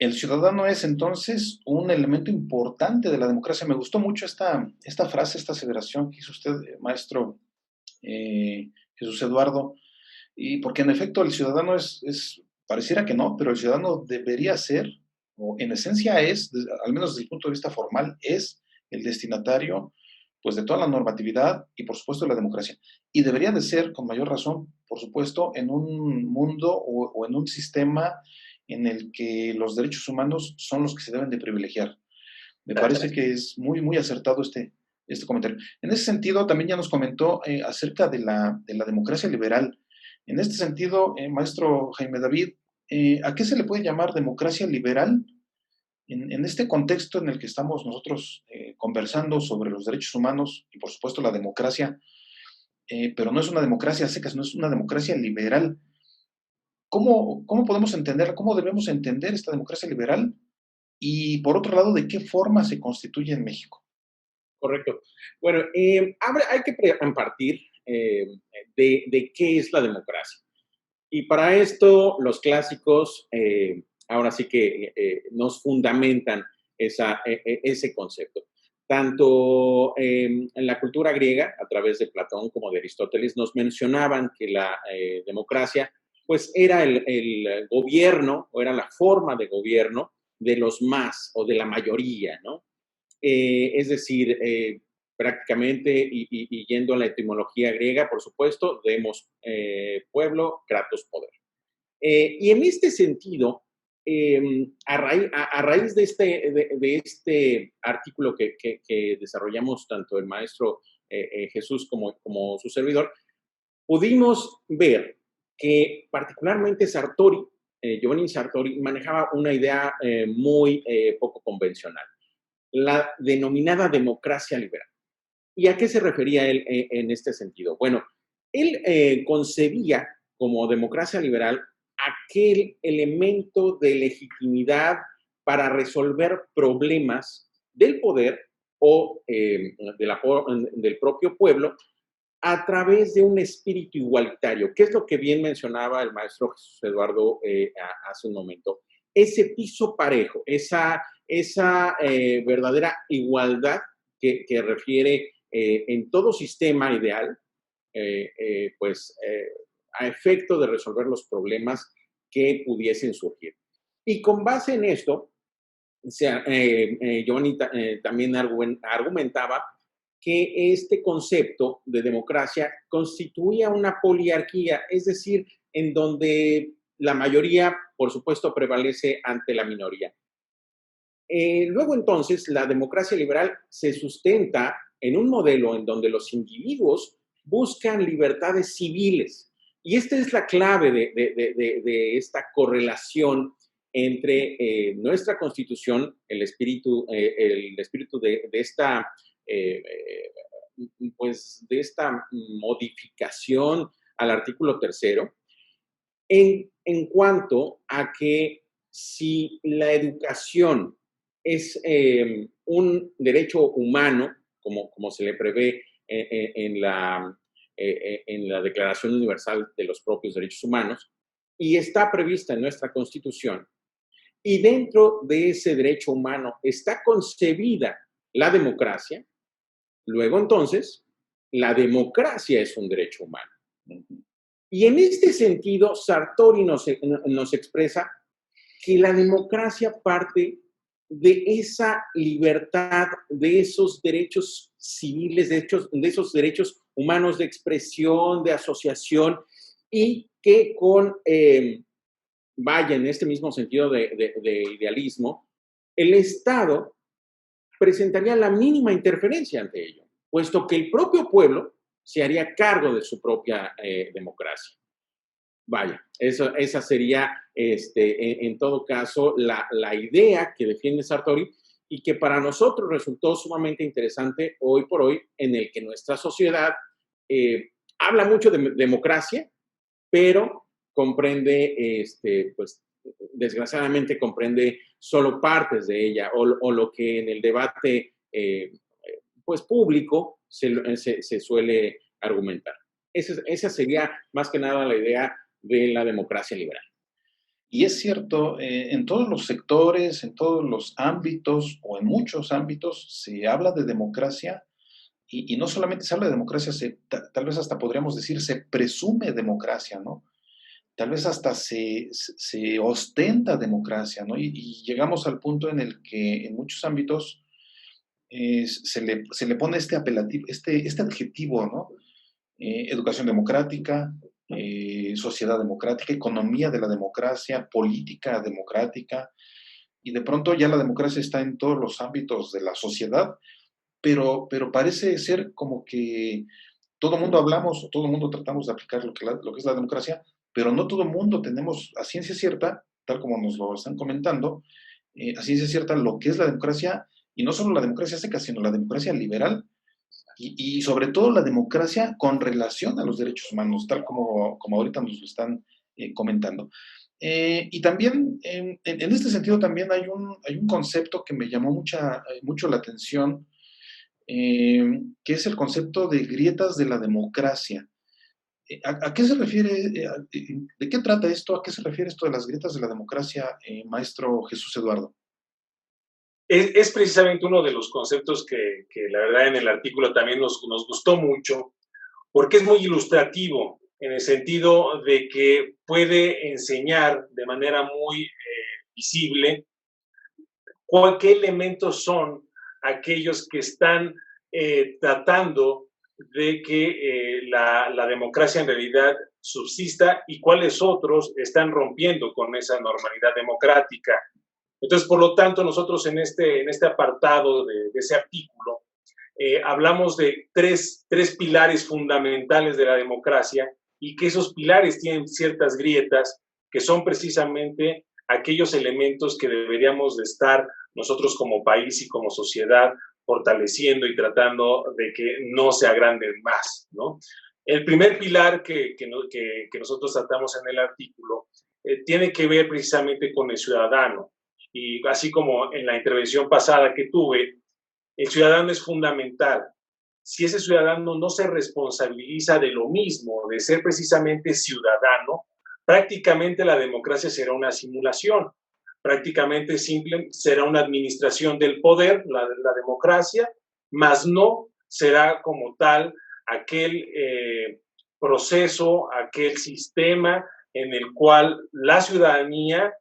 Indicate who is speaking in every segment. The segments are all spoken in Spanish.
Speaker 1: el ciudadano es entonces un elemento importante de la democracia. Me gustó mucho esta frase, esta aseveración que hizo usted, maestro Jesús Eduardo, y porque en efecto el ciudadano pareciera que no, pero el ciudadano debería ser, o en esencia es, al menos desde el punto de vista formal, es el destinatario pues de toda la normatividad y por supuesto de la democracia. Y debería de ser, con mayor razón, por supuesto, en un mundo o en un sistema en el que los derechos humanos son los que se deben de privilegiar. Me parece que es muy, muy acertado este comentario. En ese sentido, también ya nos comentó acerca de la democracia liberal. En este sentido, maestro Jaime David, ¿a qué se le puede llamar democracia liberal en este contexto en el que estamos nosotros conversando sobre los derechos humanos y, por supuesto, la democracia? Pero no es una democracia seca, sino es una democracia liberal. ¿Cómo podemos entenderla? ¿Cómo debemos entender esta democracia liberal? Y, por otro lado, ¿de qué forma se constituye en México?
Speaker 2: Correcto. Bueno, hay que partir de qué es la democracia. Y para esto, los clásicos ahora sí que nos fundamentan ese concepto. Tanto en la cultura griega, a través de Platón como de Aristóteles, nos mencionaban que la democracia pues era el gobierno o era la forma de gobierno de los más o de la mayoría, ¿no? Es decir, prácticamente, y yendo a la etimología griega, por supuesto, demos pueblo, kratos poder. Y en este sentido, a raíz de este artículo que desarrollamos tanto el maestro Jesús como su servidor, pudimos ver que particularmente Sartori, Giovanni Sartori, manejaba una idea muy poco convencional, la denominada democracia liberal. ¿Y a qué se refería él en este sentido? Bueno, él concebía como democracia liberal aquel elemento de legitimidad para resolver problemas del poder o del propio pueblo a través de un espíritu igualitario, que es lo que bien mencionaba el maestro Jesús Eduardo hace un momento. Ese piso parejo, esa verdadera igualdad que refiere en todo sistema ideal, a efecto de resolver los problemas que pudiesen surgir. Y con base en esto, Giovanni también argumentaba que este concepto de democracia constituía una poliarquía, es decir, en donde la mayoría, por supuesto, prevalece ante la minoría. Luego entonces, la democracia liberal se sustenta en un modelo en donde los individuos buscan libertades civiles. Y esta es la clave de esta correlación entre nuestra constitución, el espíritu eh, de esta modificación al artículo tercero, en cuanto a que si la educación es un derecho humano, como se le prevé en la Declaración Universal de los propios derechos humanos, y está prevista en nuestra Constitución, y dentro de ese derecho humano está concebida la democracia, luego entonces, la democracia es un derecho humano. Y en este sentido, Sartori nos expresa que la democracia parte de esa libertad, de esos derechos civiles, de esos derechos humanos de expresión, de asociación, y que vaya, en este mismo sentido de idealismo, el Estado presentaría la mínima interferencia ante ello, puesto que el propio pueblo se haría cargo de su propia democracia. Vaya, esa sería, en todo caso, la idea que defiende Sartori y que para nosotros resultó sumamente interesante hoy por hoy, en el que nuestra sociedad habla mucho de democracia, pero comprende, pues, desgraciadamente comprende solo partes de ella o lo que en el debate pues público se suele argumentar. Esa sería más que nada la idea de la democracia liberal.
Speaker 1: Y es cierto, en todos los sectores, en todos los ámbitos o en muchos ámbitos se habla de democracia y no solamente se habla de democracia, tal vez hasta podríamos decir se presume democracia, ¿no? Tal vez hasta se ostenta democracia, ¿no? Y llegamos al punto en el que en muchos ámbitos se le pone este apelativo, este adjetivo, ¿no? Educación democrática, sociedad democrática, economía de la democracia, política democrática, y de pronto ya la democracia está en todos los ámbitos de la sociedad, pero parece ser como que todo el mundo hablamos, todo el mundo tratamos de aplicar lo que es la democracia, pero no todo el mundo tenemos a ciencia cierta, tal como nos lo están comentando, a ciencia cierta lo que es la democracia, y no solo la democracia seca, sino la democracia liberal, y sobre todo la democracia con relación a los derechos humanos, tal como ahorita nos lo están comentando. Y también, en este sentido, también hay un concepto que me llamó mucho la atención, que es el concepto de grietas de la democracia. ¿A qué se refiere? ¿De qué trata esto? ¿A qué se refiere esto de las grietas de la democracia, maestro Jesús Eduardo?
Speaker 3: Es precisamente uno de los conceptos que la verdad en el artículo también nos gustó mucho, porque es muy ilustrativo en el sentido de que puede enseñar de manera muy visible qué elementos son aquellos que están tratando de que la democracia en realidad subsista y cuáles otros están rompiendo con esa normalidad democrática. Entonces, por lo tanto, nosotros en este apartado de ese artículo hablamos de tres pilares fundamentales de la democracia y que esos pilares tienen ciertas grietas que son precisamente aquellos elementos que deberíamos de estar nosotros como país y como sociedad fortaleciendo y tratando de que no se agranden más, ¿no? El primer pilar que nosotros tratamos en el artículo tiene que ver precisamente con el ciudadano. Y así como en la intervención pasada que tuve, el ciudadano es fundamental. Si ese ciudadano no se responsabiliza de lo mismo, de ser precisamente ciudadano, prácticamente la democracia será una simulación. Prácticamente simple será una administración del poder, la democracia, más no será como tal aquel proceso, aquel sistema en el cual la ciudadanía,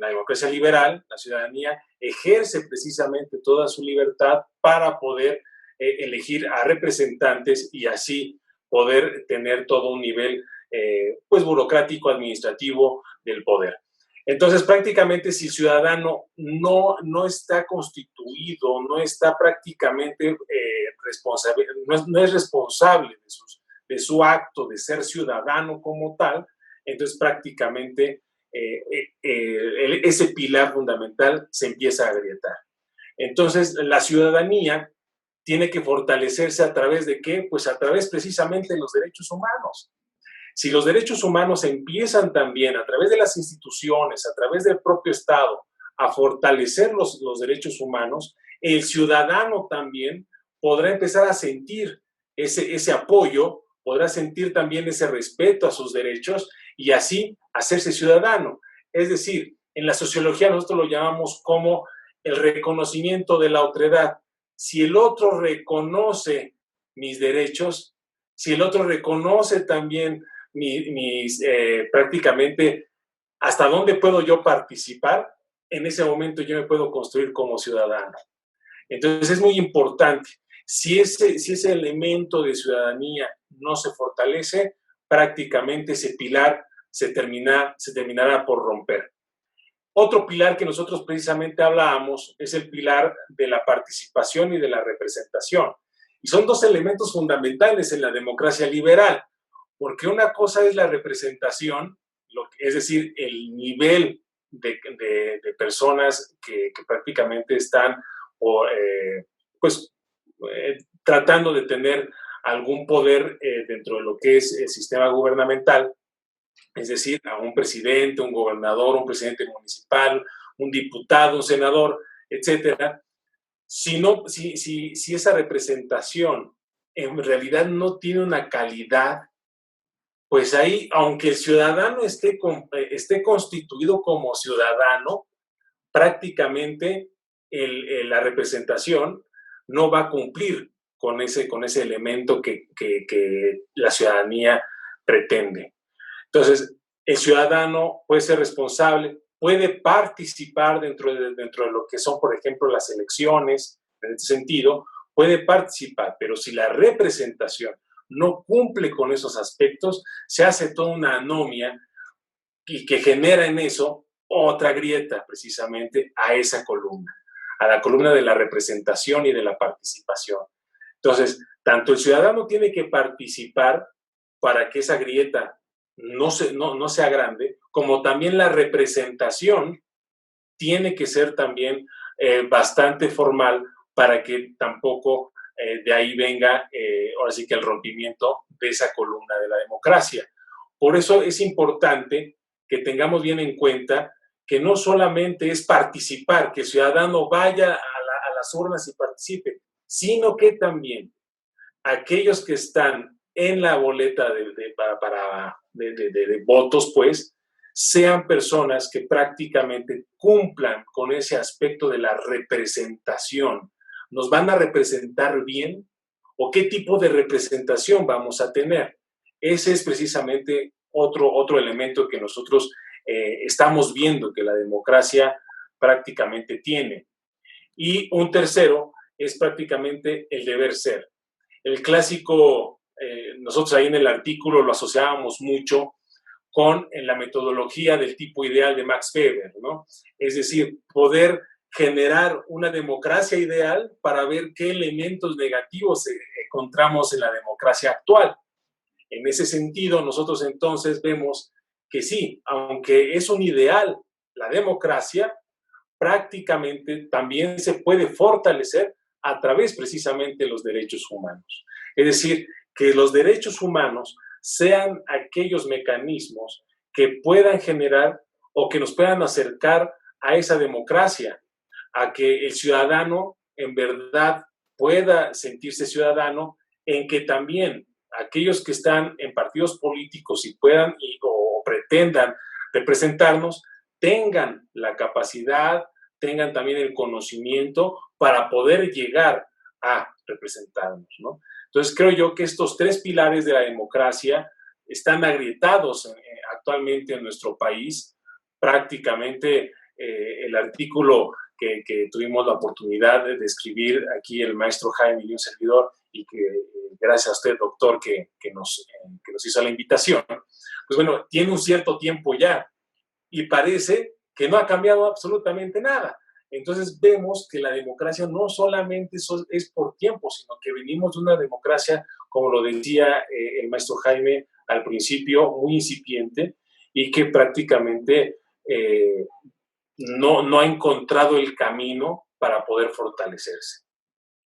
Speaker 3: la democracia liberal, la ciudadanía ejerce precisamente toda su libertad para poder elegir a representantes y así poder tener todo un nivel pues burocrático, administrativo del poder. Entonces, prácticamente si el ciudadano no está constituido, no está prácticamente responsable, no es responsable de su acto de ser ciudadano como tal, entonces prácticamente ese pilar fundamental se empieza a agrietar. Entonces, la ciudadanía tiene que fortalecerse a través de ¿qué? Pues a través precisamente de los derechos humanos. Si los derechos humanos empiezan también a través de las instituciones, a través del propio Estado, a fortalecer los derechos humanos, el ciudadano también podrá empezar a sentir ese apoyo, podrá sentir también ese respeto a sus derechos y así hacerse ciudadano. Es decir, en la sociología nosotros lo llamamos como el reconocimiento de la otredad. Si el otro reconoce mis derechos, si el otro reconoce también prácticamente hasta dónde puedo yo participar, en ese momento yo me puedo construir como ciudadano. Entonces es muy importante. Si ese elemento de ciudadanía no se fortalece, prácticamente ese pilar se terminará por romper. Otro pilar que nosotros precisamente hablábamos es el pilar de la participación y de la representación. Y son dos elementos fundamentales en la democracia liberal, porque una cosa es la representación, es decir, el nivel de personas que prácticamente están o, pues, tratando de tener algún poder dentro de lo que es el sistema gubernamental, es decir, a un presidente, un gobernador, un presidente municipal, un diputado, un senador, etcétera. Si esa representación en realidad no tiene una calidad, pues ahí, aunque el ciudadano esté constituido como ciudadano, prácticamente la representación no va a cumplir con ese elemento que la ciudadanía pretende. Entonces, el ciudadano puede ser responsable, puede participar dentro de lo que son, por ejemplo, las elecciones, en este sentido, puede participar, pero si la representación no cumple con esos aspectos, se hace toda una anomia y que genera en eso otra grieta precisamente a esa columna, a la columna de la representación y de la participación. Entonces, tanto el ciudadano tiene que participar para que esa grieta no sea grande, como también la representación tiene que ser también bastante formal para que tampoco de ahí venga, ahora sí que el rompimiento de esa columna de la democracia. Por eso es importante que tengamos bien en cuenta que no solamente es participar, que el ciudadano vaya a las urnas y participe, sino que también aquellos que están en la boleta de votos, pues, sean personas que prácticamente cumplan con ese aspecto de la representación. ¿Nos van a representar bien? ¿O qué tipo de representación vamos a tener? Ese es precisamente otro elemento que nosotros estamos viendo que la democracia prácticamente tiene. Y un tercero es prácticamente el deber ser. El clásico, nosotros ahí en el artículo lo asociábamos mucho con la metodología del tipo ideal de Max Weber, ¿no? Es decir, poder generar una democracia ideal para ver qué elementos negativos encontramos en la democracia actual. En ese sentido, nosotros entonces vemos que sí, aunque es un ideal la democracia, prácticamente también se puede fortalecer a través precisamente de los derechos humanos. Es decir, que los derechos humanos sean aquellos mecanismos que puedan generar o que nos puedan acercar a esa democracia, a que el ciudadano en verdad pueda sentirse ciudadano, en que también aquellos que están en partidos políticos y puedan o pretendan representarnos tengan la capacidad, tengan también el conocimiento para poder llegar a representarnos, ¿no? Entonces, creo yo que estos tres pilares de la democracia están agrietados actualmente en nuestro país. Prácticamente el artículo que tuvimos la oportunidad de escribir aquí el maestro Jaime y un servidor, y que gracias a usted, doctor, que nos hizo la invitación, pues bueno, tiene un cierto tiempo ya y parece que no ha cambiado absolutamente nada. Entonces vemos que la democracia no solamente es por tiempo, sino que venimos de una democracia, como lo decía el maestro Jaime al principio, muy incipiente y que prácticamente no ha encontrado el camino para poder fortalecerse.